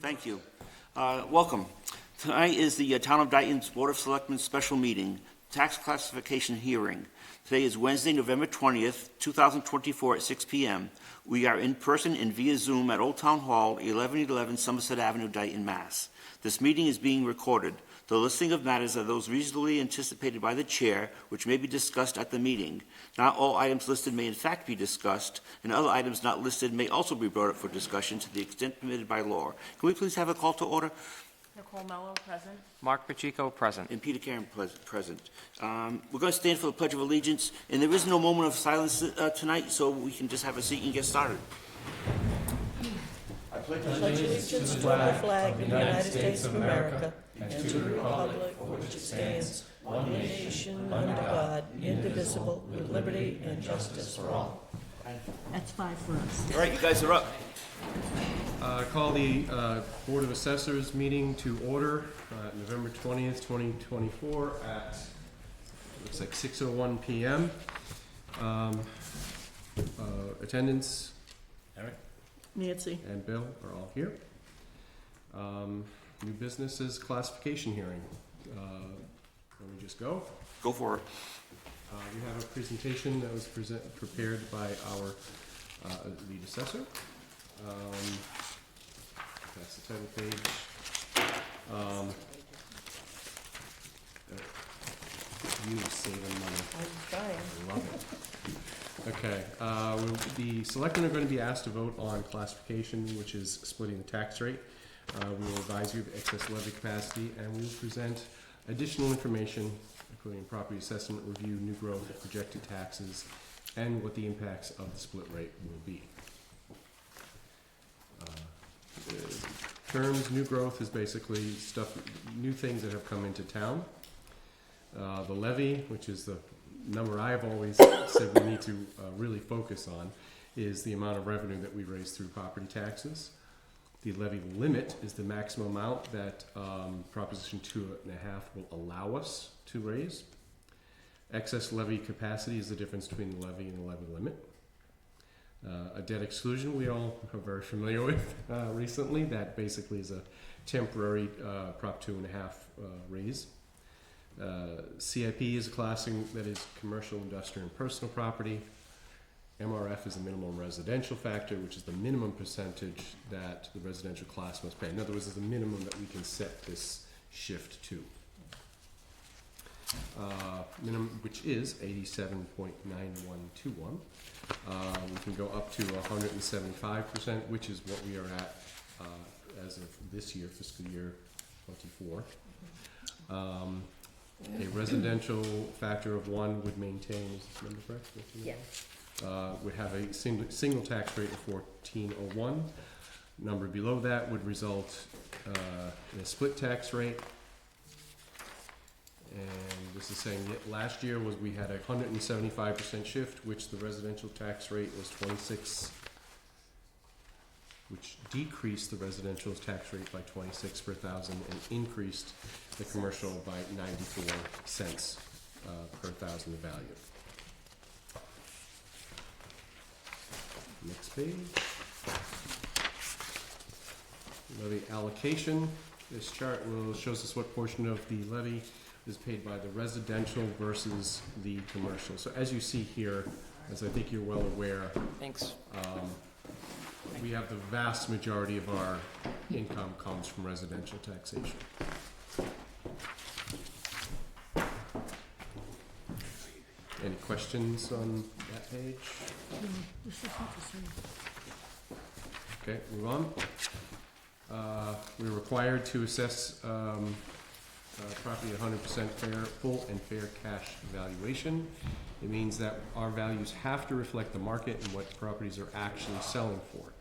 Thank you. Welcome. Tonight is the Town of Dayton's Board of Selectmen special meeting, tax classification hearing. Today is Wednesday, November 20th, 2024 at 6 p.m. We are in person and via Zoom at Old Town Hall, 1111 Somerset Avenue, Dayton, Mass. This meeting is being recorded. The listing of matters are those reasonably anticipated by the chair, which may be discussed at the meeting. Not all items listed may in fact be discussed, and other items not listed may also be brought up for discussion to the extent permitted by law. Can we please have a call to order? Nicole Mello, present. Mark Pacheco, present. And Peter Karen, present. We're going to stand for the Pledge of Allegiance, and there is no moment of silence tonight, so we can just have a seat and get started. I pledge allegiance to the flag of the United States of America and to the republic for which it stands, one nation, under God, indivisible, with liberty and justice for all. That's 5 for us. All right, you guys are up. Call the Board of Assessors meeting to order November 20th, 2024 at, looks like 6:01 p.m. Attendance, Eric, Nancy. and Bill are all here. New businesses classification hearing. Let me just go. Go for it. We have a presentation that was prepared by our lead assessor. That's the title page. You saving money. I'm trying. I love it. Okay. The selectmen are going to be asked to vote on classification, which is splitting the tax rate. We will advise you of excess levy capacity, and we will present additional information, including property assessment review, new growth, projected taxes, and what the impacts of the split rate will be. Terms, new growth is basically new things that have come into town. The levy, which is the number I've always said we need to really focus on, is the amount of revenue that we raise through property taxes. The levy limit is the maximum amount that Proposition 2.5 will allow us to raise. Excess levy capacity is the difference between the levy and the levy limit. A debt exclusion we all are very familiar with recently. That basically is a temporary Prop 2.5 raise. CIP is a classing that is commercial, industrial, and personal property. MRF is a minimum residential factor, which is the minimum percentage that the residential class must pay. In other words, it's the minimum that we can set this shift to. Minimum, which is 87.9121. We can go up to 175%, which is what we are at as of this year, fiscal year 24. A residential factor of 1 would maintain, is this number correct? Yeah. Would have a single tax rate of 1401. Number below that would result in a split tax rate. And this is saying that last year we had a 175% shift, which the residential tax rate was 26, which decreased the residential tax rate by 26 per thousand and increased the commercial by 94 cents per thousand of value. Next page. Levy allocation. This chart shows us what portion of the levy is paid by the residential versus the commercial. So as you see here, as I think you're well aware, Thanks. we have the vast majority of our income comes from residential taxation. Any questions on that page? Okay, move on. We're required to assess property at 100% full and fair cash valuation. It means that our values have to reflect the market and what properties are actually selling for.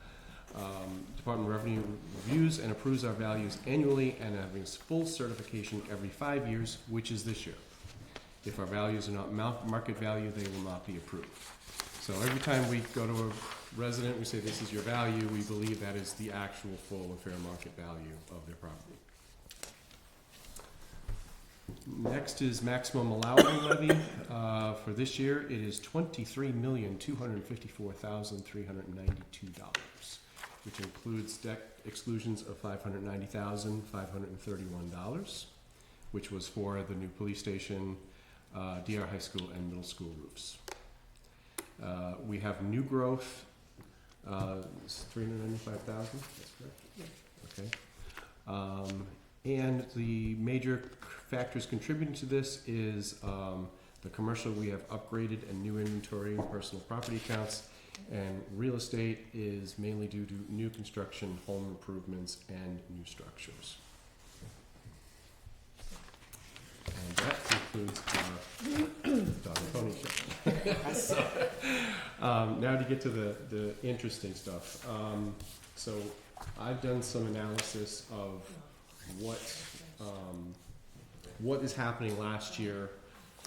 Department of Revenue reviews and approves our values annually and having full certification every 5 years, which is this year. If our values are not market value, they will not be approved. So every time we go to a resident, we say this is your value, we believe that is the actual full and fair market value of their property. Next is maximum allowable levy. For this year, it is $23,254,392. which includes debt exclusions of $590,531, which was for the new police station, DR High School, and middle school roofs. We have new growth, it's $395,000, that's correct? Okay. And the major factors contributing to this is the commercial, we have upgraded and new inventory and personal property accounts, and real estate is mainly due to new construction, home improvements, and new structures. And that concludes our dog and pony show. Now to get to the interesting stuff. So I've done some analysis of what is happening last year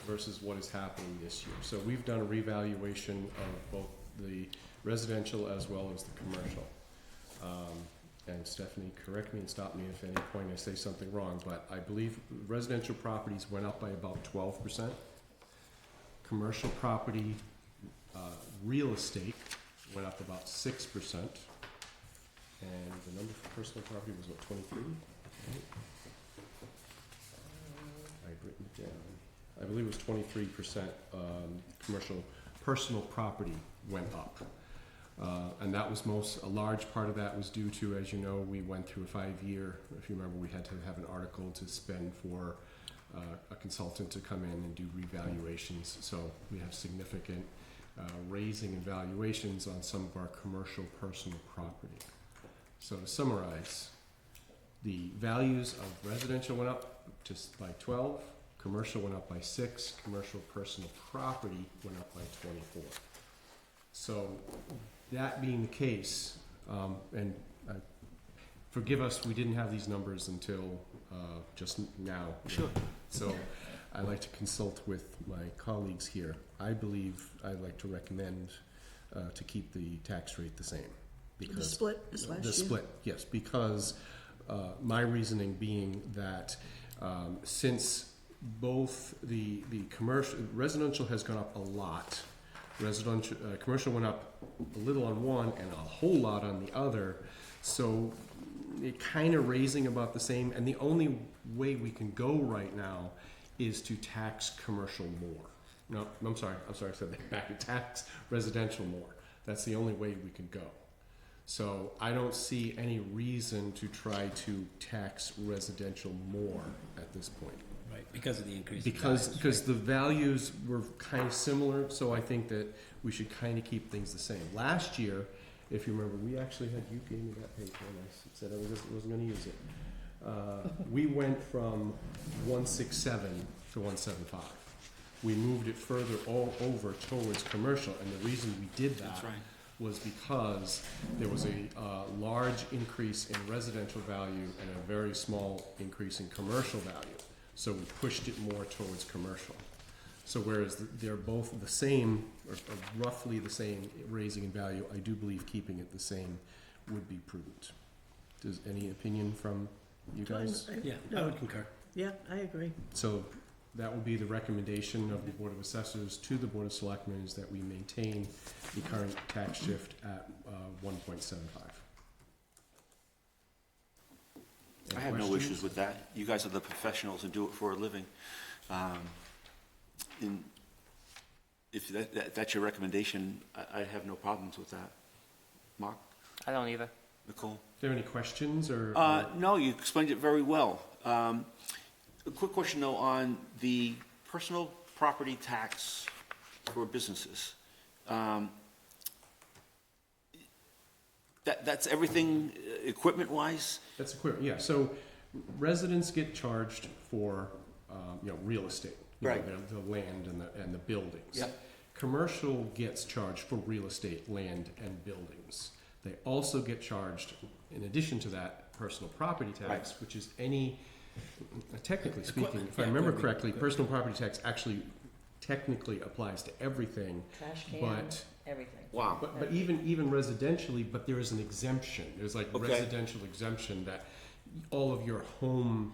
versus what is happening this year. So we've done a revaluation of both the residential as well as the commercial. And Stephanie, correct me and stop me if at any point I say something wrong, but I believe residential properties went up by about 12%. Commercial property, real estate went up about 6%. And the number for personal property was what, 23? Right. I've written it down. I believe it was 23%. Commercial personal property went up. And that was a large part of that was due to, as you know, we went through a 5-year, if you remember, we had to have an article to spend for a consultant to come in and do revaluations. So we have significant raising in valuations on some of our commercial personal property. So to summarize, the values of residential went up by 12, commercial went up by 6, commercial personal property went up by 24. So that being the case, and forgive us, we didn't have these numbers until just now. Sure. So I like to consult with my colleagues here. I believe I'd like to recommend to keep the tax rate the same. Because The split is last year? The split, yes, because my reasoning being that since both the residential has gone up a lot, commercial went up a little on one and a whole lot on the other, so it kind of raising about the same, and the only way we can go right now is to tax commercial more. No, I'm sorry, I said that back, to tax residential more. That's the only way we can go. So I don't see any reason to try to tax residential more at this point. Right, because of the increase. Because the values were kind of similar, so I think that we should kind of keep things the same. Last year, if you remember, we actually had, you gave me that paper and I said I wasn't going to use it. We went from 167 to 175. We moved it further all over towards commercial, and the reason we did that That's right. was because there was a large increase in residential value and a very small increase in commercial value. So we pushed it more towards commercial. So whereas they're both the same, or roughly the same raising in value, I do believe keeping it the same would be prudent. Does any opinion from you guys? Yeah, I would concur. Yeah, I agree. So that would be the recommendation of the Board of Assessors to the Board of Selectmen, is that we maintain the current tax shift at 1.75. I have no issues with that. You guys are the professionals and do it for a living. And if that's your recommendation, I have no problems with that. Mark? I don't either. Nicole? Are there any questions or? No, you explained it very well. A quick question, though, on the personal property tax for businesses. That's everything equipment-wise? That's equipment, yeah. So residents get charged for, real estate. Right. The land and the buildings. Yep. Commercial gets charged for real estate, land, and buildings. They also get charged, in addition to that, personal property tax, Right. which is any, technically speaking, Equipment, if I yeah, remember equipment, correctly, equipment. personal property tax actually technically applies to everything. Trash can, But everything. Wow. But even residentially, but there is an exemption. There's like Okay. residential exemption that all of your home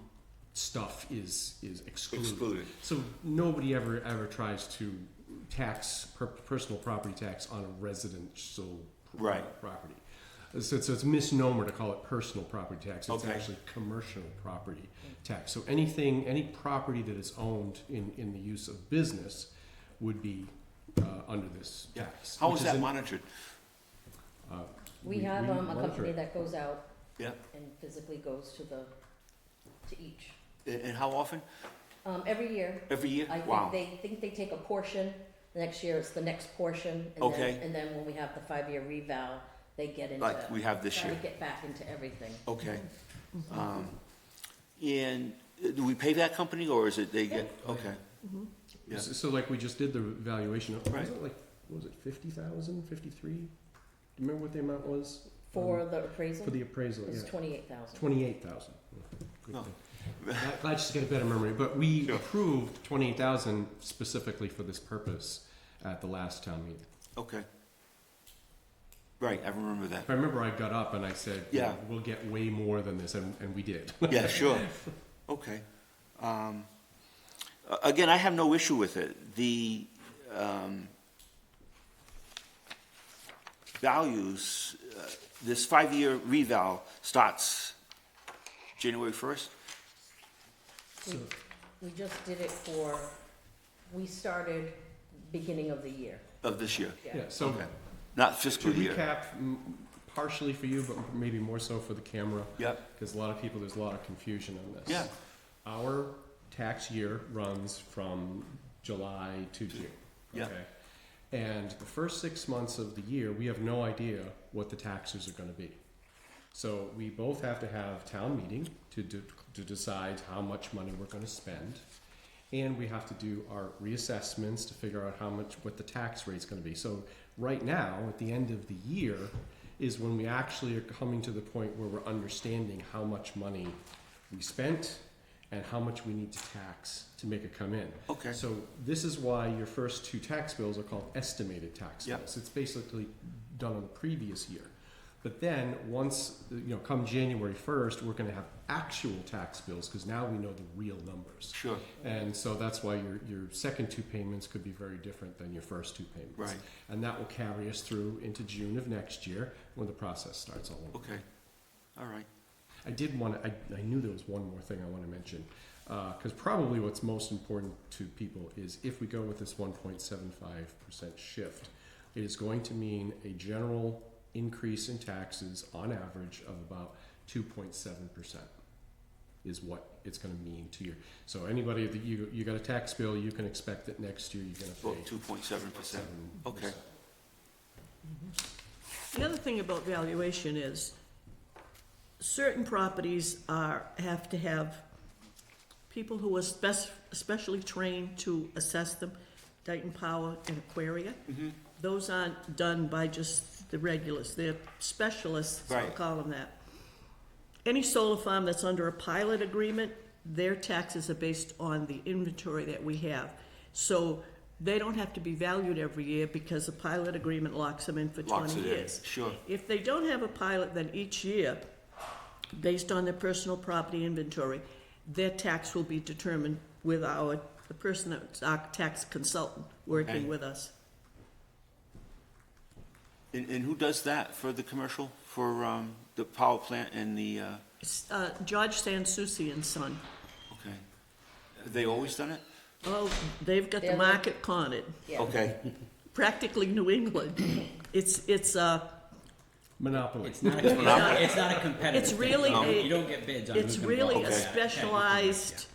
stuff is excluded. Excluded. So nobody ever tries to tax personal property tax on a residential Right. property. So it's a misnomer to call it personal property tax. It's Okay. actually commercial property tax. So any property that is owned in the use of business would be under this Yeah. tax. How which is that an- monitored? We have a monitor company it. that goes out Yeah. and physically goes to each. And how often? Every year. Every year? I Wow. think they take a portion, the next year it's the next portion. And Okay. Then, and then when we have the 5-year revow, they get into. Like we have this try year. to get back into everything. Okay. And do we pay that company or is it they get, okay. Yeah. So like we just did the valuation. Right. Was it like, what was it, 50,000, 53? Do you remember what the amount was? For the appraisal, For the appraisal, it's yeah. 28,000. 28,000. Good Oh. thing. Glad just to get a better memory, but we Sure. approved 28,000 specifically for this purpose at the last town meeting. Okay. Right, I remember that. If I remember, I got up and I said, you Yeah. know, we'll get way more than this, and we did. Yeah, sure. Okay. Again, I have no issue with it. The values, this 5-year reval starts January 1st? We just did it we started beginning of the year. Of this year? Yeah, so Okay. Not to fiscal year? recap, partially for you, but maybe more so for the camera, Yep. because a lot of people, there's a lot of confusion on this. Yeah. Our tax year runs from July to June. Yeah. Okay? And the first 6 months of the year, we have no idea what the taxes are gonna be. So we both have to have town meeting to decide how much money we're gonna spend. And we have to do our reassessments to figure out what the tax rate's gonna be. So right now, at the end of the year, is when we actually are coming to the point where we're understanding how much money we spent and how much we need to tax to make it come in. Okay. So this is why your first 2 tax bills are called estimated tax Yep. bills. It's basically done on the previous year. But then, once, come January 1st, we're gonna have actual tax bills, because now we know the real numbers. Sure. And so that's why your second 2 payments could be very different than your first 2 payments. Right. And that will carry us through into June of next year, when the process starts all over. Okay. All right. I knew there was one more thing I want to mention, because probably what's most important to people is if we go with this 1.75% shift, it is going to mean a general increase in taxes on average of about 2.7% is what it's going to mean to you. So anybody that you got a tax bill, you can expect that next year you're going to About pay 2.7%. Okay. The other thing about valuation is certain properties have to have people who are specially trained to assess them, Dayton Power and Aquaria. Those aren't done by just the regulars, they're specialists, I'll Right. call them that. Any solar farm that's under a pilot agreement, their taxes are based on the inventory that we have. So they don't have to be valued every year because the pilot agreement locks them in for Locks 20 it in, years. sure. If they don't have a pilot, then each year, based on their personal property inventory, their tax will be determined with the person that's our tax consultant working Okay. with us. And who does that for the commercial, for the power plant and the, It's, George Sansucci and Son. okay. Have they always done it? Oh, they've got the They're market cornered, Yeah. Okay. practically New England. It's monopoly. It's not a competitive It's thing. really You don't get bids on it's who can really blow a it. specialized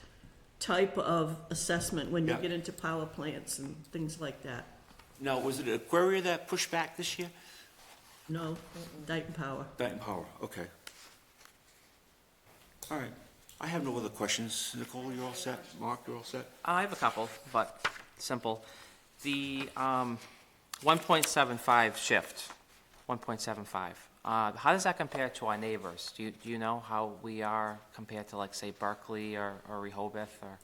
type of assessment when you Yeah. get into power plants and things like that. Now, was it Aquaria that pushed back this year? No, Dayton Power. Dayton Power, okay. All right. I have no other questions. Nicole, you're all set? Mark, you're all set? I have a couple, but simple. The 1.75 shift, 1.75, how does that compare to our neighbors? Do you know how we are compared to, like, say, Berkeley or Rehoboth or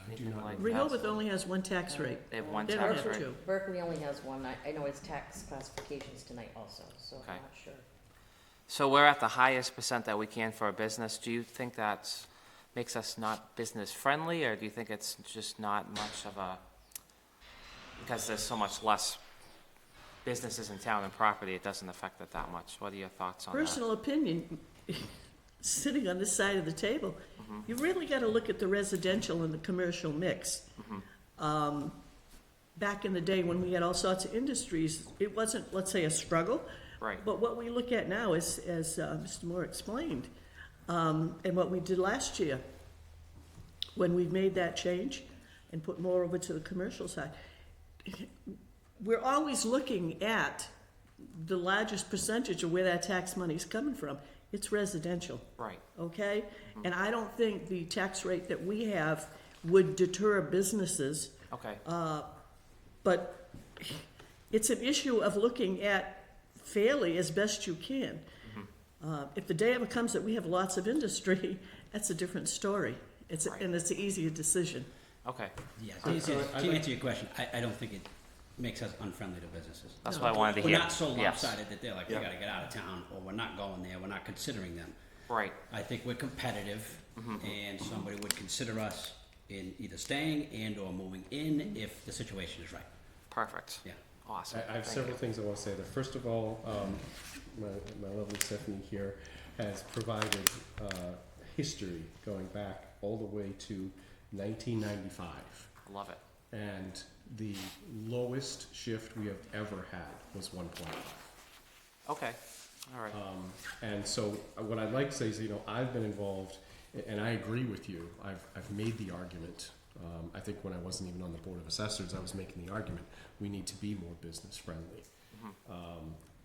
anything not like that? Rehoboth only has one tax rate. They have one They don't tax have rate. two. Berkeley only has one. I know it's tax classifications tonight also, so Okay. I'm not sure. So we're at the highest percent that we can for a business. Do you think that makes us not business friendly, or do you think it's just not much of a, because there's so much less businesses in town and property, it doesn't affect it that much. What are your thoughts on that? Personal opinion, sitting on this side of the table, you really got to look at the residential and the commercial mix. Back in the day when we had all sorts of industries, it wasn't, let's say, a struggle. Right. But what we look at now is, as Mr. Moore explained, and what we did last year, when we made that change and put more over to the commercial side, we're always looking at the largest percentage of where that tax money's coming from. It's residential, Right. okay? And I don't think the tax rate that we have would deter businesses, Okay. but it's an issue of looking at fairly as best you can. If the day ever comes that we have lots of industry, that's a different story. Right. And it's an easier decision. Okay. Yeah, to answer your question, I don't think it makes us unfriendly to businesses. That's what I wanted to We're hear. not so Yes. lopsided that they're like, we Yeah. gotta get out of town, or we're not going there, we're not considering them. Right. I think we're competitive, and somebody would consider us in either staying and or moving in if the situation is right. Perfect. Yeah. Awesome. I have Thank several you. things I want to say there. First of all, my lovely Stephanie here has provided history going back all the way to 1995. Love it. And the lowest shift we have ever had was 1.5. Okay. All right. And so what I'd like to say is, I've been involved, and I agree with you. I've made the argument. I think when I wasn't even on the Board of Assessors, I was making the argument, we need to be more business friendly.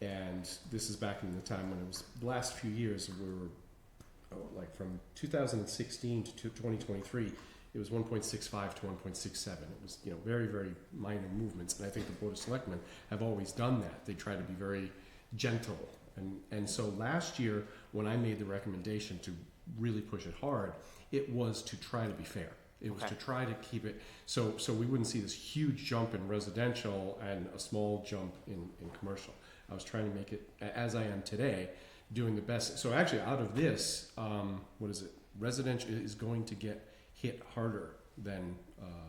And this is back in the time when it was the last few years, we were, like from 2016 to 2023, it was 1.65 to 1.67. It was, very, very minor movements. And I think the Board of Selectmen have always done that. They try to be very gentle. And so last year, when I made the recommendation to really push it hard, it was to try to be fair. It was Okay. to try to keep it, so we wouldn't see this huge jump in residential and a small jump in commercial. I was trying to make it, as I am today, doing the best. So actually, out of this, residential is going to get hit harder than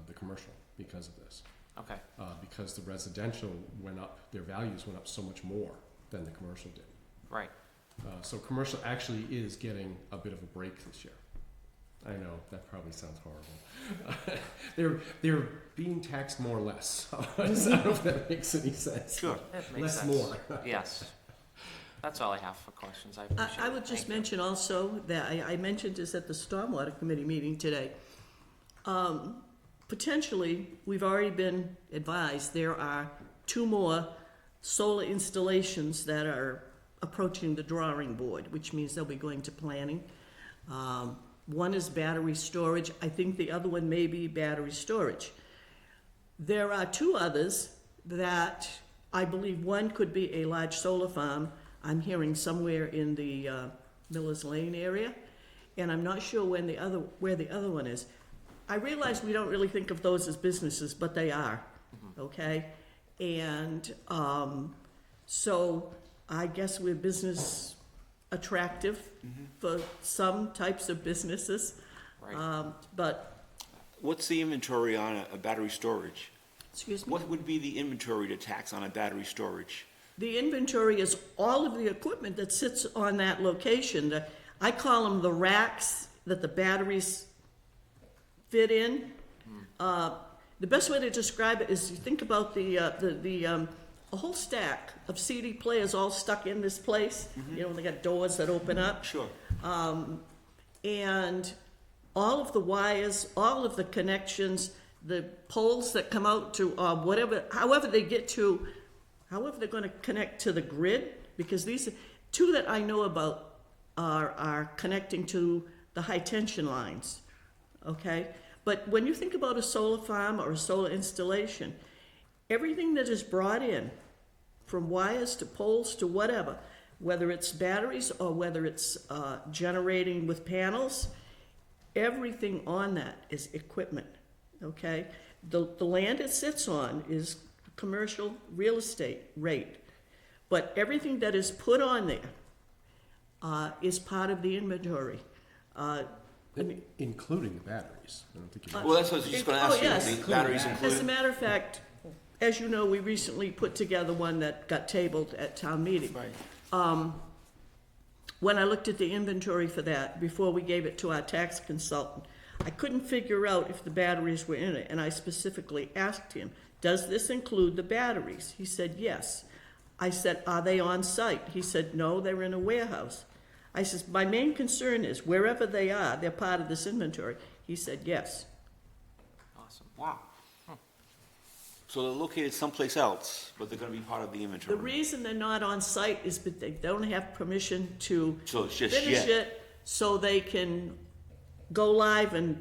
the commercial because of this. Okay. Because the residential went up, their values went up so much more than the commercial did. Right. So commercial actually is getting a bit of a break this year. I know, that probably sounds horrible. They're being taxed more or less. I don't know if that makes any sense. Sure. It makes Less sense. more. Yes. That's all I have for questions. I appreciate it. I would just Thank you. mention also that I mentioned this at the Stormwater Committee meeting today. Potentially, we've already been advised there are 2 more solar installations that are approaching the drawing board, which means they'll be going to planning. One is battery storage. I think the other one may be battery storage. There are 2 others that I believe one could be a large solar farm. I'm hearing somewhere in the Miller's Lane area, and I'm not sure where the other one is. I realize we don't really think of those as businesses, but they are, okay? And so I guess we're business attractive for some types of businesses, Right. but, What's the inventory on a battery storage? excuse me? What would be the inventory to tax on a battery storage? The inventory is all of the equipment that sits on that location. I call them the racks that the batteries fit in. The best way to describe it is you think about a whole stack of CD players all stuck in this place. They got doors that open up. Sure. And all of the wires, all of the connections, the poles that come out to however they're going to connect to the grid, because these 2 that I know about are connecting to the high tension lines, okay? But when you think about a solar farm or a solar installation, everything that is brought in, from wires to poles to whatever, whether it's batteries or whether it's generating with panels, everything on that is equipment, okay? The land it sits on is commercial real estate rate, but everything that is put on there is part of the inventory. Including the batteries. I don't think you Well, that's what I was just going to ask yes. you. The batteries As a included? matter of fact, as you know, we recently put together one that got tabled at town meeting. Right. When I looked at the inventory for that, before we gave it to our tax consultant, I couldn't figure out if the batteries were in it, and I specifically asked him, does this include the batteries? He said, yes. I said, are they on site? He said, no, they're in a warehouse. I says, my main concern is wherever they are, they're part of this inventory. He said, yes. Awesome. Wow. So they're located someplace else, but they're gonna be part of the inventory. The reason they're not on site is that they don't have permission to So it's just finish yet. it so they can go live and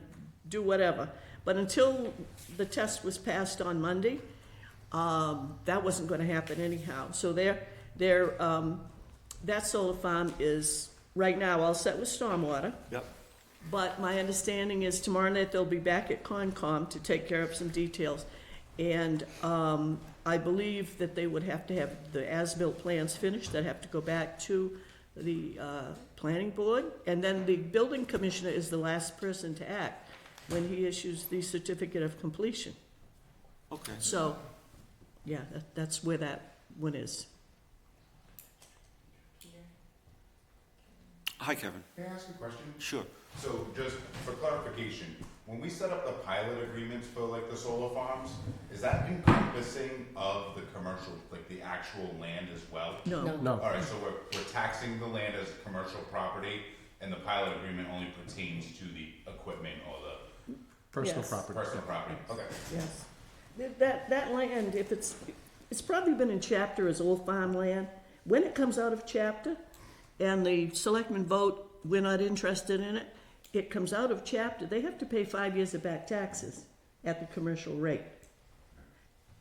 do whatever. But until the test was passed on Monday, that wasn't gonna happen anyhow. So that solar farm is right now all set with stormwater. Yep. But my understanding is tomorrow night they'll be back at Concom to take care of some details. And I believe that they would have to have the as-built plans finished, that have to go back to the planning board. And then the building commissioner is the last person to act when he issues the certificate of completion. Okay. So, yeah, that's where that one is. Hi, Kevin. Can I ask a question? Sure. So just for clarification, when we set up the pilot agreements for like the solar farms, is that encompassing of the commercial, like the actual land as well? No. No, Alright, so we're taxing the land as commercial property and the pilot agreement only pertains to the equipment or the personal Yes. property. personal property? Okay. Yes. That land, if it's probably been in chapter as old farmland. When it comes out of chapter and the selectmen vote, we're not interested in it, it comes out of chapter, they have to pay 5 years of back taxes at the commercial rate.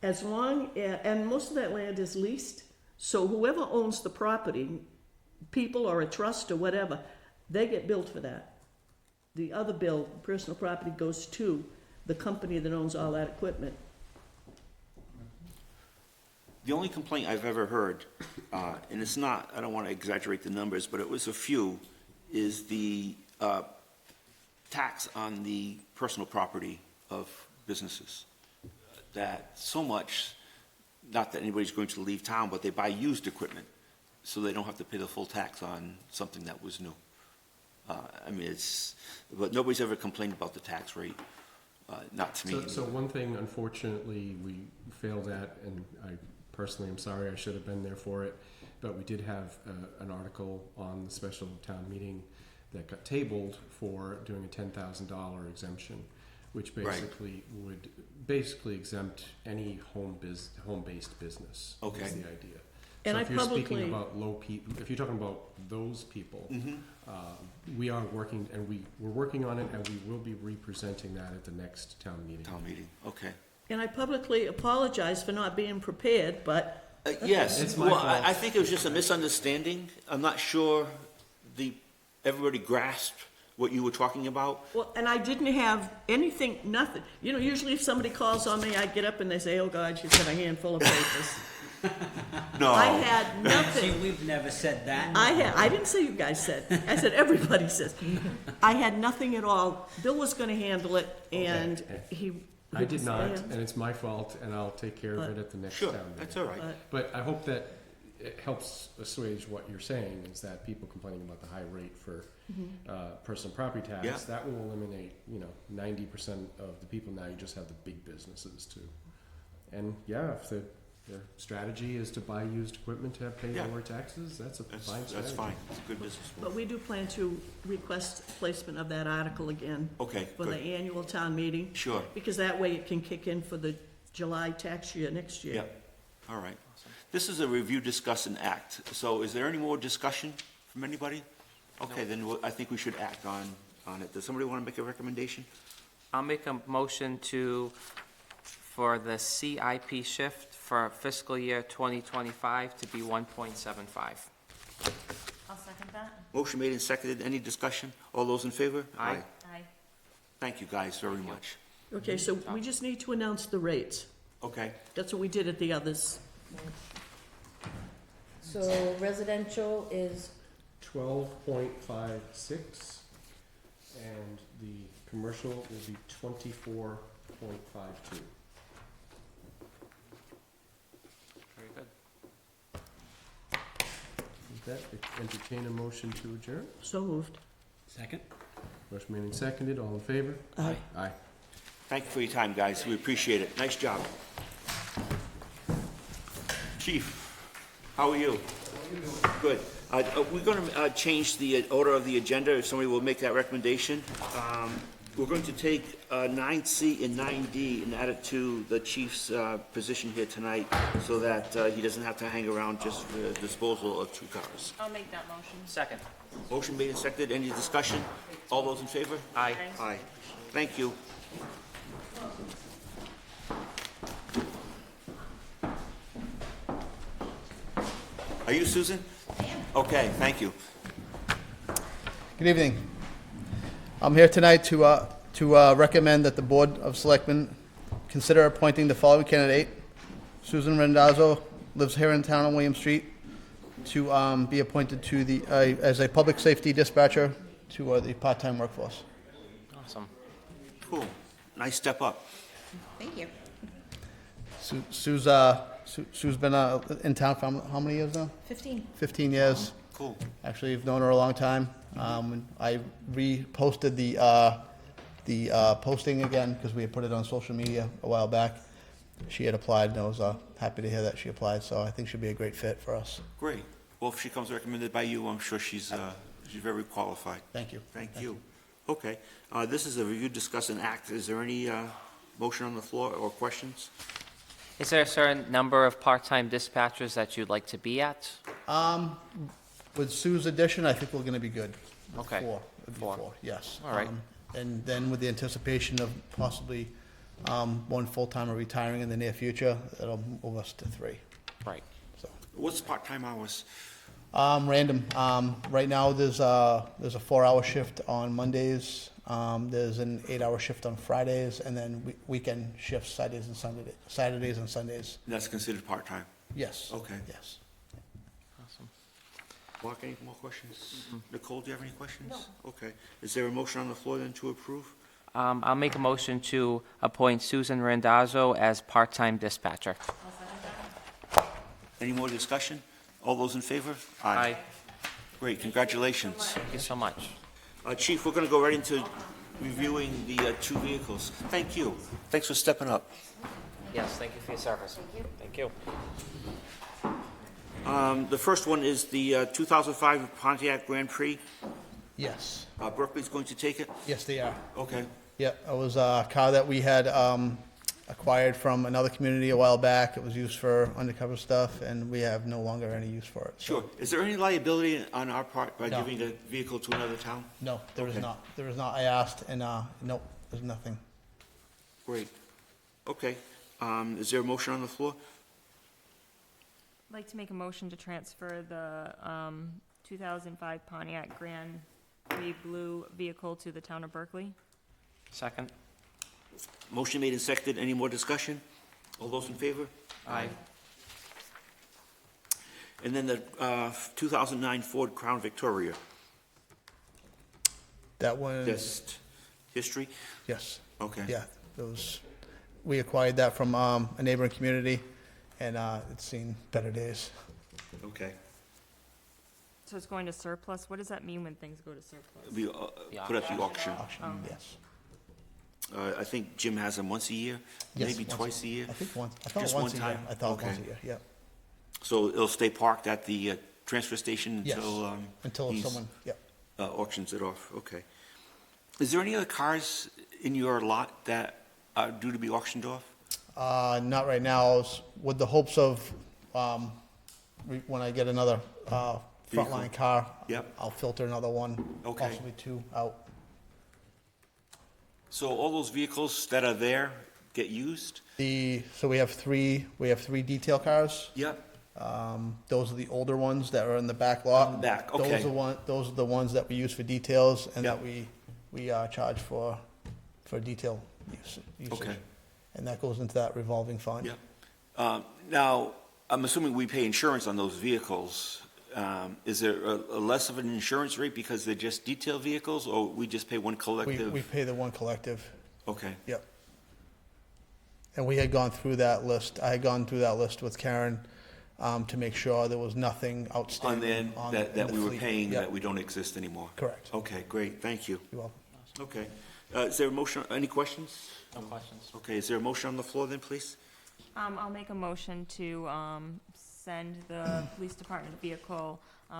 As long, and most of that land is leased, so whoever owns the property, people or a trust or whatever, they get billed for that. The other bill, personal property, goes to the company that owns all that equipment. The only complaint I've ever heard, and it's not, I don't want to exaggerate the numbers, but it was a few, is the tax on the personal property of businesses. That so much, not that anybody's going to leave town, but they buy used equipment, so they don't have to pay the full tax on something that was new. I mean, but nobody's ever complained about the tax rate, not to me. So one thing, unfortunately, we failed at, and I personally am sorry, I should have been there for it, but we did have an article on the special town meeting that got tabled for doing a $10,000 exemption, which basically would exempt any home-based business. Okay. Is the idea. And So I if you're speaking publicly- about if you're talking about those people, we are working, and we're working on it, and we will be representing that at the next town meeting. Town meeting, okay. And I publicly apologize for not being prepared, but Yes, It's my well, fault. I think it was just a misunderstanding. I'm not sure everybody grasped what you were talking about. well, and I didn't have anything, nothing. You know, usually if somebody calls on me, I get up and they say, "Oh God, she's got a handful of papers." No. I had See, nothing. we've never said that. I didn't say you guys said. I said everybody says. I had nothing at all. Bill was going to handle it, and he. I did not, was and it's my fault, and I'll take care of it at the next Sure, town meeting. that's all right. But But I hope that it helps assuage what you're saying, is that people complaining about the high rate for personal property tax, Yeah. that will eliminate, 90% of the people. Now you just have the big businesses too. And yeah, if their strategy is to buy used equipment to pay Yeah. lower taxes, that's a That's, fine strategy. that's fine. It's a good business But move. we do plan to request placement of that article again Okay, for the good. annual town meeting, Sure. because that way it can kick in for the July tax year next year. Yep. All right. This is a review, discuss, and act. So is there any more discussion from anybody? Okay, then I think we should act on it. Does somebody want to make a recommendation? I'll make a motion for the CIP shift for fiscal year 2025 to be 1.75. I'll second that. Motion made and seconded. Any discussion? All those in favor? Aye. Aye. Thank you, guys, very much. Okay, so we just need to announce the rates. Okay. That's what we did at the others. So residential is 12.56, and the commercial will be 24.52. With that, entertain a motion to adjourn. So moved. Second? Motion made and seconded, all in favor? Aye. Aye. Thank you for your time, guys. We appreciate it. Nice job. Chief, how are you? Good. We're going to change the order of the agenda, if somebody will make that recommendation. We're going to take 9C and 9D and add it to the chief's position here tonight so that he doesn't have to hang around just for the disposal of 2 cars. I'll make that motion. Second. Motion made and seconded. Any discussion? All those in favor? Aye. Aye. Thank you. Are you Susan? I am. Okay, thank you. Good evening. I'm here tonight to recommend that the Board of Selectmen consider appointing the following candidate. Susan Rendazzo, lives here in town on William Street, to be appointed to the, as a public safety dispatcher to the part-time workforce. Awesome. Cool. Nice step up. Thank you. Sue's been in town for how many years now? 15. 15 years. Cool. Actually, I've known her a long time. I reposted the posting again because we had put it on social media a while back. She had applied, and I was happy to hear that she applied, so I think she'd be a great fit for us. Great. Well, if she comes recommended by you, I'm sure she's very qualified. Thank you. Thank you. Okay. This is a review, discuss, and act. Is there any motion on the floor or questions? Is there a certain number of part-time dispatchers that you'd like to be at? With Sue's addition, I think we're going to be good. Okay. Four. It'd be 4. four, yes. All right. And then with the anticipation of possibly one full-timer retiring in the near future, that'll move us to 3. Right. So What's part-time hours? random. Right now, there's a 4-hour shift on Mondays. There's an 8-hour shift on Fridays, and then weekend shifts Saturdays and Sundays. That's considered part-time. Yes. Okay. Yes. Awesome. Mark, any more questions? Nicole, do you have any questions? No. Okay. Is there a motion on the floor then to approve? I'll make a motion to appoint Susan Randazzo as part-time dispatcher. I'll second that. Any more discussion? All those in favor? Aye. Great, congratulations. Thank you so much. Chief, we're going to go right into reviewing the 2 vehicles. Thank you. Thanks for stepping up. Yes, thank you for your service. Thank you. The first one is the 2005 Pontiac Grand Prix. Yes. Berkeley's going to take it? Yes, they are. Okay. Yeah, it was a car that we had acquired from another community a while back. It was used for undercover stuff, and we have no longer any use for it. So, Sure. Is there any liability on our part by No. giving the vehicle to another town? no, there is Okay. not. There is not. I asked, and nope, there's nothing. Great. Okay. Is there a motion on the floor? I'd like to make a motion to transfer the 2005 Pontiac Grand Prix Blue vehicle to the town of Berkeley. Second. Motion made and seconded. Any more discussion? All those in favor? Aye. And then the 2009 Ford Crown Victoria. That one. Just history? Yes. Okay. Yeah. We acquired that from a neighboring community, and it's seen better days. Okay. So it's going to surplus. What does that mean when things go to surplus? We put up the auction. Auction. Yes. I think Jim has them once a year, Yes, maybe once twice a year. I think once. I thought Just once one a year. time? I thought Okay. once a year. Yeah. So it'll stay parked at the transfer station Yes. until Until he's, someone. Yep. auctions it off. Okay. Is there any other cars in your lot that are due to be auctioned off? Not right now. I was with the hopes of when I get another frontline car. Yep. I'll filter another one. Okay. Possibly 2 out. So all those vehicles that are there get used? So we have 3 detail cars. Yep. Those are the older ones that are in the back lot. On the back, okay. Those are the ones that we use for details and Yep. that we charge for detail usage. Okay. And that goes into that revolving fund. Yep. Now, I'm assuming we pay insurance on those vehicles. Is there a less of an insurance rate because they're just detail vehicles, or we just pay one collective? We pay the one collective. Okay. Yep. And we had gone through that list. I had gone through that list with Karen to make sure there was nothing On outstanding then, on that in the we were fleet. paying, Yep. that we don't exist anymore? Correct. Okay, great, thank you. You're welcome. Okay. Is there a motion, any questions? No questions. Okay, is there a motion on the floor then, please? I'll make a motion to, send the police department vehicle,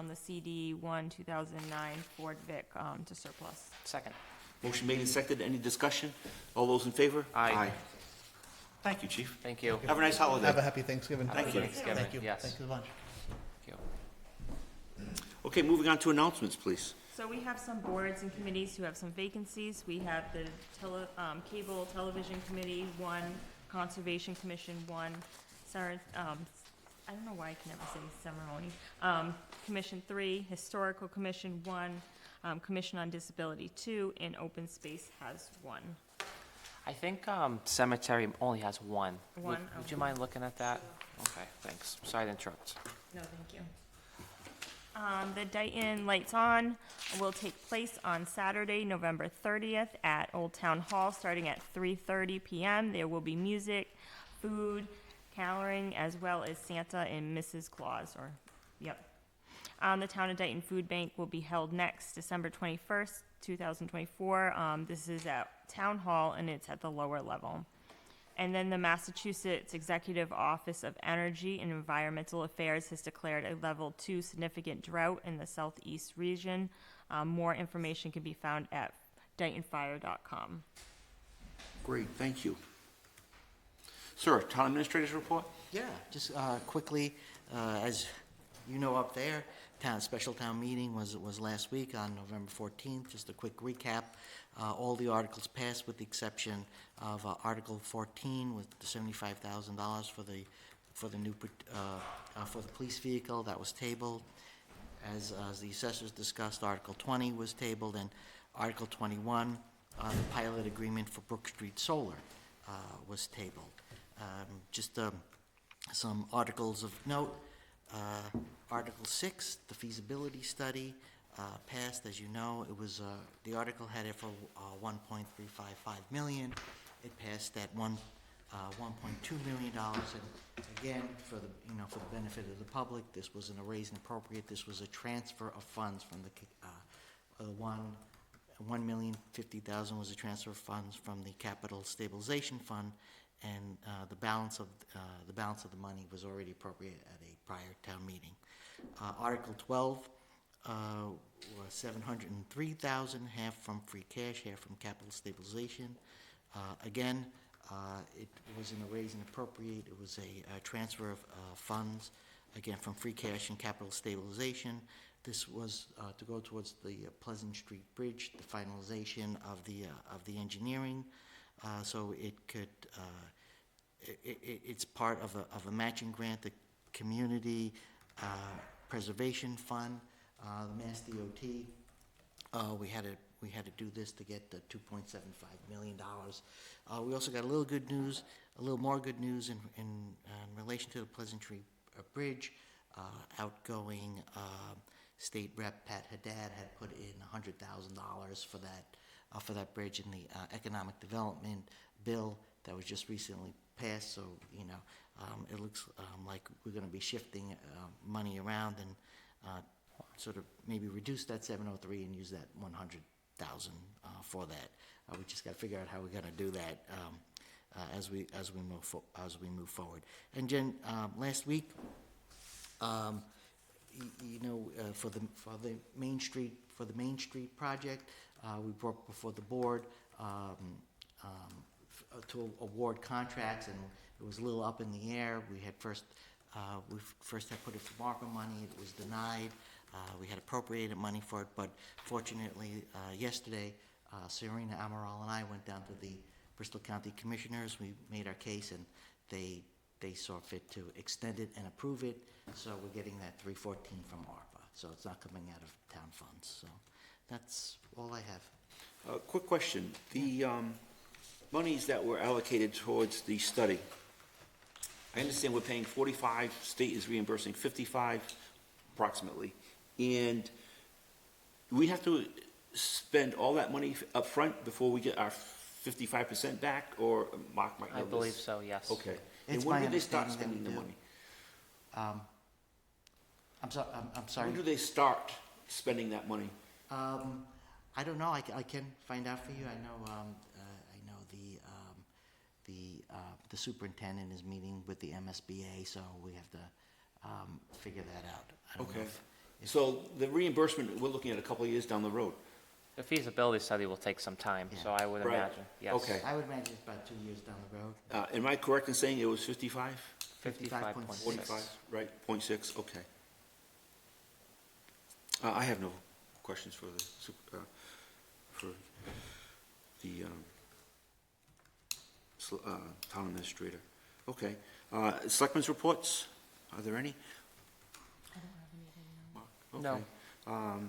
the CD 2009 Ford Vic, to surplus. Second. Motion made and seconded, any discussion? All those in favor? Aye. Thank you, chief. Thank you. Have a nice holiday. Have a happy Thanksgiving. Thank you. Thanksgiving, Thank you. yes. Thank you so much. Thank you. Okay, moving on to announcements, please. So we have some boards and committees who have some vacancies. We have the Cable Television Committee, 1, Conservation Commission, 1, I don't know why I can never say ceremony. Commission 3, Historical Commission 1, Commission on Disability 2, and Open Space has 1. I think cemetery only has one. One, Would you okay. mind looking at that? Okay, thanks. Sorry to interrupt. No, thank you. The Dayton Lights On will take place on Saturday, November 30th at Old Town Hall, starting at 3:30 p.m. There will be music, food, caroling, as well as Santa and Mrs. Claus, yep. The Town of Dayton Food Bank will be held next December 21st, 2024. This is at Town Hall, and it's at the lower level. And then the Massachusetts Executive Office of Energy and Environmental Affairs has declared a level 2 significant drought in the southeast region. More information can be found at DaytonFire.com. Great, thank you. Sir, town administrator's report? Yeah, just quickly, as you know up there, special town meeting was last week on November 14th. Just a quick recap. All the articles passed with the exception of Article 14 with the $75,000 for the new for the police vehicle that was tabled. As the assessors discussed, Article 20 was tabled, and Article 21, the pilot agreement for Brook Street Solar, was tabled. Just some articles of note. Article 6, the feasibility study, passed. As you know, it was the article had it for $1.355 million. It passed at $1.2 million. And again, for the benefit of the public, this wasn't a raise and appropriate. This was a transfer of funds from the $1,050,000 was a transfer of funds from the Capital Stabilization Fund, and the balance of the money was already appropriate at a prior town meeting. Article 12 was $703,000, half from free cash, half from capital stabilization. Again, it wasn't a raise and appropriate. It was a transfer of funds, again from free cash and capital stabilization. This was to go towards the Pleasant Street Bridge, the finalization of the engineering, so it could. It's part of a matching grant, the Community Preservation Fund, the Mass DOT. We had to do this to get the $2.75 million. We also got a little more good news in relation to the Pleasant Street Bridge. Outgoing State Rep Pat Haddad had put in $100,000 for that bridge in the economic development bill that was just recently passed. So it looks like we're going to be shifting money around and sort of maybe reduce that 703 and use that 100,000 for that. We just got to figure out how we're going to do that as we move forward. And Jen, last week, for the Main Street project, we brought before the board to award contracts, and it was a little up in the air. We first had put it for ARPA money. It was denied. We had appropriated money for it, but fortunately, yesterday, Serena Amaral and I went down to the Bristol County Commissioners. We made our case, and they saw fit to extend it and approve it. So we're getting that $314 from ARPA. So it's not coming out of town funds. So that's all I have. Quick question. The monies that were allocated towards the study, I understand we're paying 45, state is reimbursing 55 approximately, and we have to spend all that money up front before we get our 55% back, or Mark might know I this? believe so, yes. Okay. It's And when my do they start understanding spending the that we money? I'm sorry. When do they start spending that money? I don't know. I can find out for you. I know the superintendent is meeting with the MSBA, so we have to figure that out. I don't know Okay. if- So the reimbursement, we're looking at a couple of years down the road. The feasibility study will take some time, so I would Right. imagine, yes. Okay. I would imagine it's about 2 years down the road. Am I correct in saying it was 55? 55.6. 45, right, 0.6, okay. I have no questions for the town administrator. Okay. Selectmen's reports, are there any? No. Okay.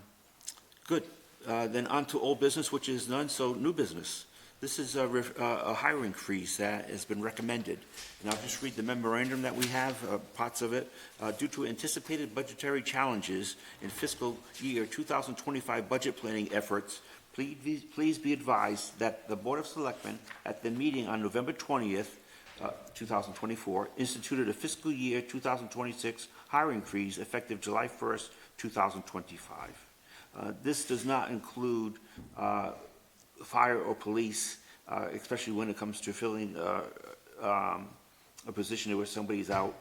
Good. Then on to old business, which is none, so new business. This is a hiring freeze that has been recommended. And I'll just read the memorandum that we have, parts of it. Due to anticipated budgetary challenges in fiscal year 2025 budget planning efforts, please be advised that the Board of Selectmen, at the meeting on November 20th, 2024, instituted a fiscal year 2026 hiring freeze effective July 1st, 2025. This does not include fire or police, especially when it comes to filling a position where somebody's out.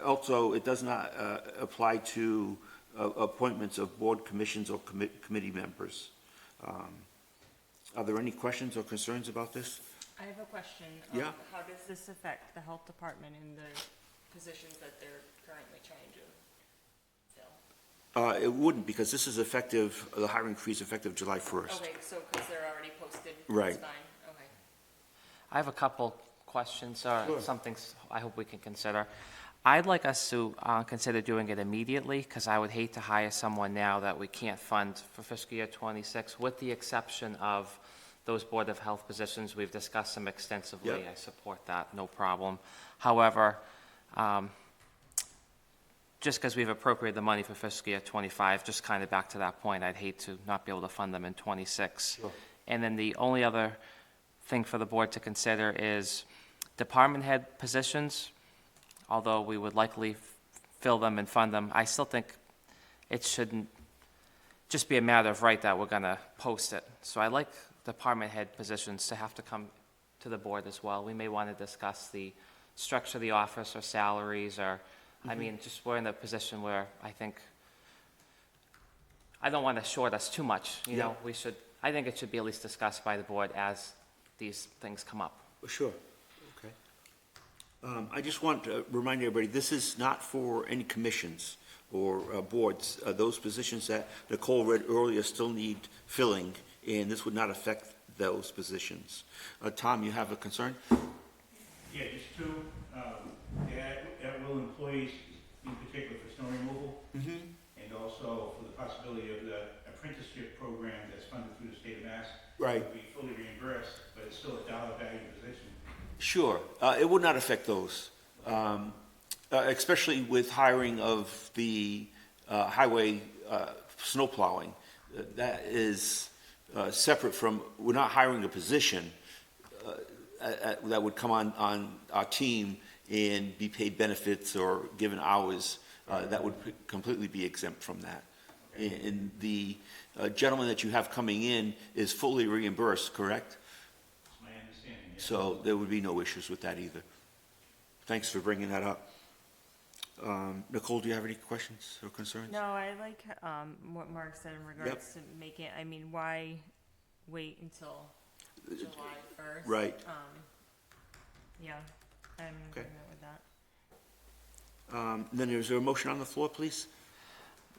Also, it does not apply to appointments of board commissions or committee members. Are there any questions or concerns about this? I have a question. Yeah. How does this affect the health department in the positions that they're currently trying to fill? It wouldn't, because this is effective, the hiring freeze effective July 1st. Okay, so because they're already posted, Right. it's fine, okay. I have a couple questions, or Sure. something I hope we can consider. I'd like us to consider doing it immediately, because I would hate to hire someone now that we can't fund for fiscal year '26, with the exception of those Board of Health positions. We've discussed them extensively. Yep. I support that, no problem. However, just because we've appropriated the money for fiscal year '25, just kind of back to that point, I'd hate to not be able to fund them in '26. Sure. And then the only other thing for the board to consider is department head positions. Although we would likely fill them and fund them, I still think it shouldn't just be a matter of right that we're going to post it. So I like department head positions to have to come to the board as well. We may want to discuss the structure of the office or salaries, or, I mean, just we're in a position where I don't want to short us too much, you know. I think it should be at least discussed by the board as these things come up. Sure, okay. I just want to remind everybody, this is not for any commissions or boards. Those positions that Nicole read earlier still need filling, and this would not affect those positions. Tom, you have a concern? Yeah, just two, at-will employees, in particular for snow removal, and also for the possibility of the apprenticeship program that's funded through the state of Mass. Right. Would be fully reimbursed, but it's still a dollar value position. Sure, it would not affect those, especially with hiring of the highway snow plowing. That is separate from, we're not hiring a position that would come on our team and be paid benefits or given hours. That would completely be exempt from that. And the gentleman that you have coming in is fully reimbursed, correct? That's my understanding, yes. So there would be no issues with that either. Thanks for bringing that up. Nicole, do you have any questions or concerns? No, I like what Mark said in regards to making, I mean, why wait until July 1st? Right. Yeah, I'm in Okay. agreement with that. Then is there a motion on the floor, please?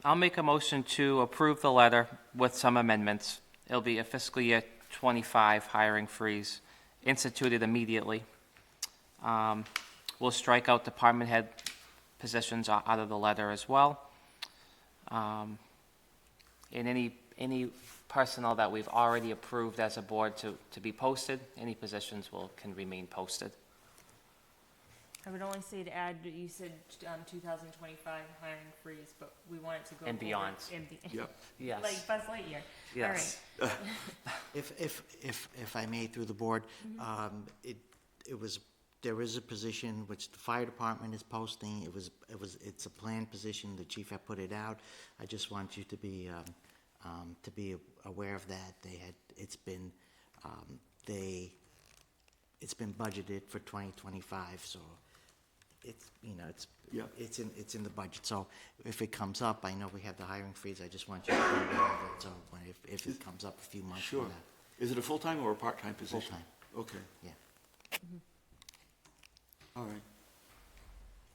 I'll make a motion to approve the letter with some amendments. It'll be a fiscal year '25 hiring freeze instituted immediately. We'll strike out department head positions out of the letter as well. And any personnel that we've already approved as a board to be posted, any positions can remain posted. I would only say to add, you said 2025 hiring freeze, but we want it to go And over- beyond. Yep. Yes. Like Buzz Lightyear. Yes. All right. If I may, through the board, it was There is a position which the fire department is posting. It's a planned position. The chief had put it out. I just want you to be aware of that. It's been budgeted for 2025, so it's Yeah. it's in the budget. So if it comes up, I know we have the hiring freeze. I just want you to be aware of it. So if it comes up a few months Sure. from now, Is it a full-time or a part-time position? full-time. Okay, Yeah. all right.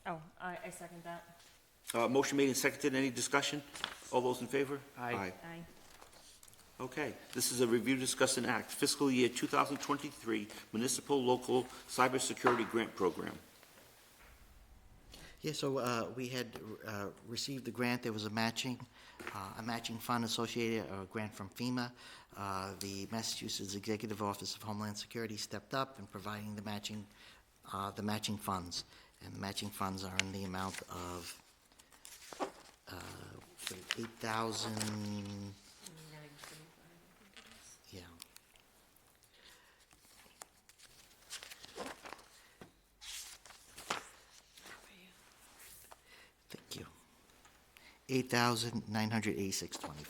Oh, I second that. Motion made and seconded. Any discussion? All those in favor? Aye. Aye. Okay, this is a review, discuss, and act fiscal year 2023 municipal local cybersecurity grant program. Yeah, so we had received the grant. There was a matching fund associated, a grant from FEMA. The Massachusetts Executive Office of Homeland Security stepped up in providing the matching funds. And the matching funds are in the amount of 8,000. Yeah. Thank you. 8,986.25.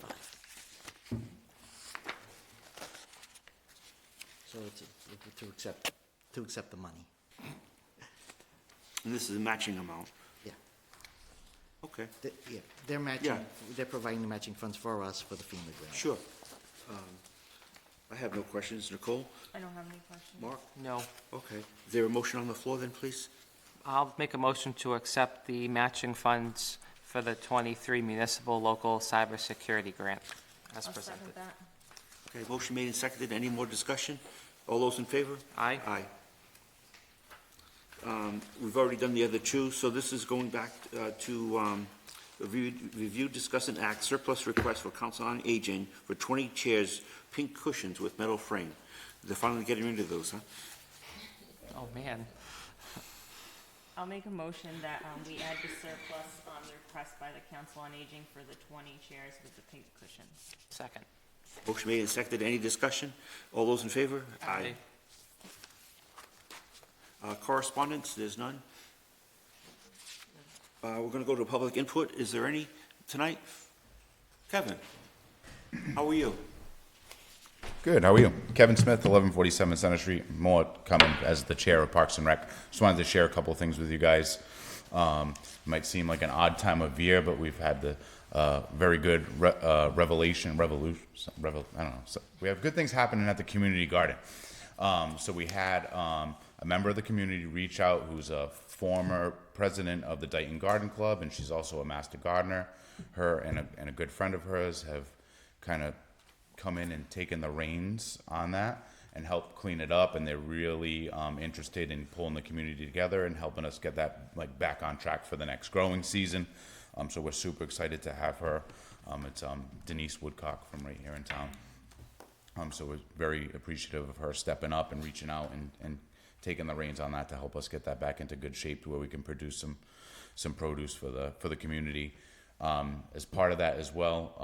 So it's to accept the money. And this is a matching amount. Yeah. Okay, Yeah, they're matching. Yeah. They're providing the matching funds for us for the FEMA grant. sure. I have no questions. Nicole? I don't have any questions. Mark? No. Okay. Is there a motion on the floor then, please? I'll make a motion to accept the matching funds for the 23 municipal local cybersecurity grant as I'll presented. second that. Okay, motion made and seconded. Any more discussion? All those in favor? Aye. Aye. We've already done the other two, so this is going back to review, discuss, and act surplus request for Council on Aging for 20 chairs, pink cushions with metal frame. They're finally getting rid of those, huh? Oh, man. I'll make a motion that we add the surplus on the request by the Council on Aging for the 20 chairs with the pink cushions. Second. Motion made and seconded. Any discussion? All those in favor? Correspondence, there's none. We're going to go to public input. Is there any tonight? Kevin, how are you? Good, how are you? Kevin Smith, 1147 Center Street, more coming as the chair of Parks and Rec. Just wanted to share a couple of things with you guys. Might seem like an odd time of year, but we've had the very good revolution. I don't know. So we have good things happening at the community garden. So we had a member of the community reach out who's a former president of the Dayton Garden Club, and she's also a master gardener. Her and a good friend of hers have kind of come in and taken the reins on that and help clean it up, and they're really interested in pulling the community together and helping us get that back on track for the next growing season. So we're super excited to have her. It's Denise Woodcock from right here in town. So we're very appreciative of her stepping up and reaching out and taking the reins on that to help us get that back into good shape to where we can produce some produce for the community. As part of that as well,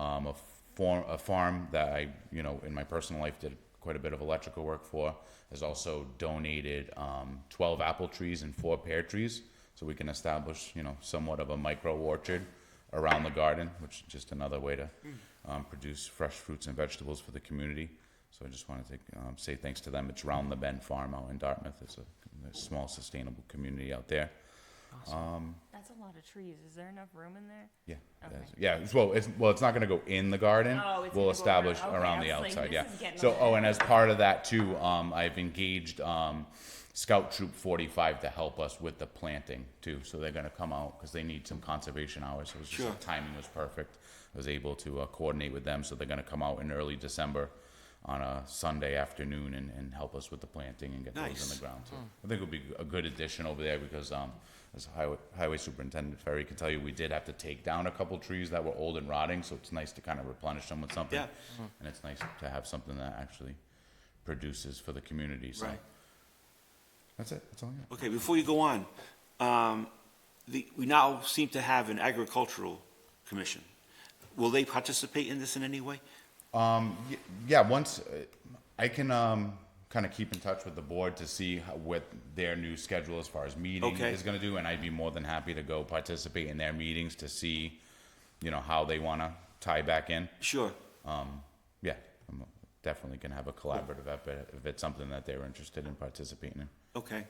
a farm that I, in my personal life did quite a bit of electrical work for, has also donated 12 apple trees and 4 pear trees, so we can establish, somewhat of a micro orchard around the garden, which is just another way to produce fresh fruits and vegetables for the community. So I just wanted to say thanks to them. It's Round the Bend Farm out in Dartmouth. It's a small, sustainable community out there. That's a lot of trees. Is there enough room in there? Yeah, Okay. yeah. It's not going to go in the garden. Oh, it's We'll gonna go establish around. Okay, around I the was like, outside. this Yeah. is getting So, a little and as part of that too, I've engaged Scout Troop 45 to help us with the planting too. So they're going to come out because they need some conservation hours. So it was just Sure. the timing was perfect. I was able to coordinate with them, so they're going to come out in early December on a Sunday afternoon and help us with the planting and get those Nice. in the ground. So I think it'll be a good addition over there because as Highway Superintendent Ferry can tell you, we did have to take down a couple trees that were old and rotting, so it's nice to kind of replenish them with something. Yeah. And it's nice to have something that actually produces for the community. So Right. that's it. That's all I got. Okay, before you go on, we now seem to have an agricultural commission. Will they participate in this in any way? Yeah, once I can kind of keep in touch with the board to see what their new schedule as far as meeting Okay. is going to do, and I'd be more than happy to go participate in their meetings to see, how they want to tie back in. Sure. Yeah, I'm definitely can have a collaborative effort if it's something that they're interested in participating in. Okay.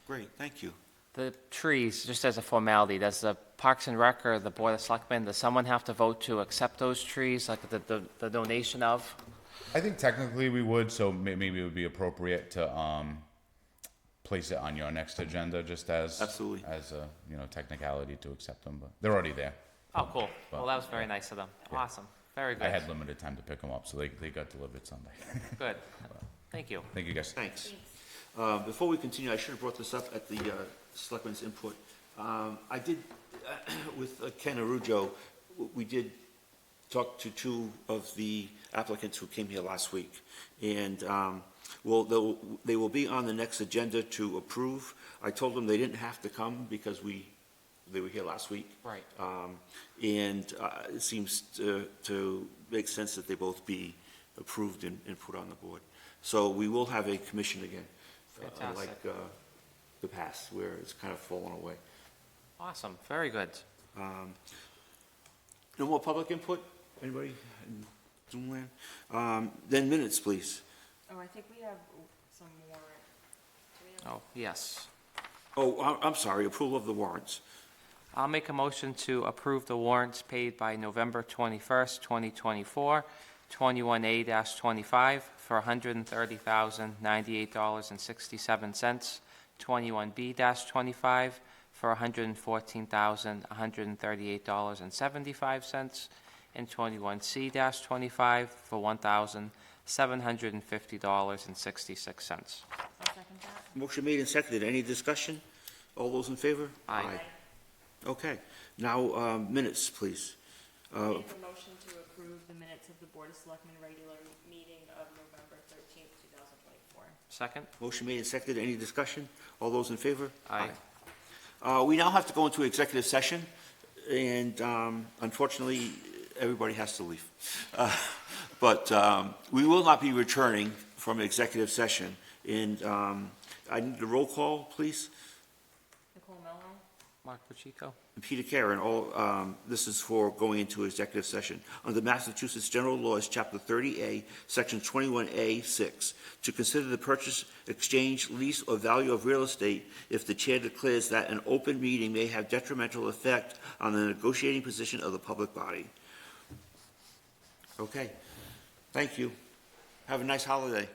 Great, thank you. The trees, just as a formality, does the Parks and Rec or the Board of Selectmen, does someone have to vote to accept those trees, like the donation of? I think technically we would, so maybe it would be appropriate to place it on your next agenda, just as Absolutely. as a technicality to accept them. But they're already there. Oh, cool. Well, that was very nice of them. Awesome. Very good. I had limited time to pick them up, so they got delivered Sunday. Good. Thank you. Thank you, guys. Thanks. Before we continue, I should have brought this up at the Selectmen's input. I did, with Ken Arujo, we did talk to two of the applicants who came here last week. And, they will be on the next agenda to approve. I told them they didn't have to come because they were here last week. Right. And it seems to make sense that they both be approved and put on the board. So we will have a commission again. Fantastic. Like the past, where it's kind of fallen away. Awesome. Very good. No more public input? Anybody in Zoom land? Then minutes, please. Oh, I think we have some warrant. Do we have? Oh, yes. Oh, I'm sorry, approval of the warrants. I'll make a motion to approve the warrants paid by November 21st, 2024, 21A-25 for $130,098.67, 21B-25 for $114,138.75, and 21C-25 for $1,750.66. I'll second that. Motion made and seconded. Any discussion? All those in favor? Aye. Okay, now, minutes, please. Make a motion to approve the minutes of the Board of Selectmen regular meeting of November 13th, 2024. Second? Motion made and seconded. Any discussion? All those in favor? Aye. We now have to go into executive session, and unfortunately, everybody has to leave. But we will not be returning from executive session. And I need a roll call, please. Nicole Mello? Mark Pacheco? And Peter Karen, this is for going into executive session. Under Massachusetts General Laws, Chapter 30A, Section 21A6, to consider the purchase, exchange, lease, or value of real estate if the chair declares that an open meeting may have detrimental effect on the negotiating position of the public body. Okay, thank you. Have a nice holiday.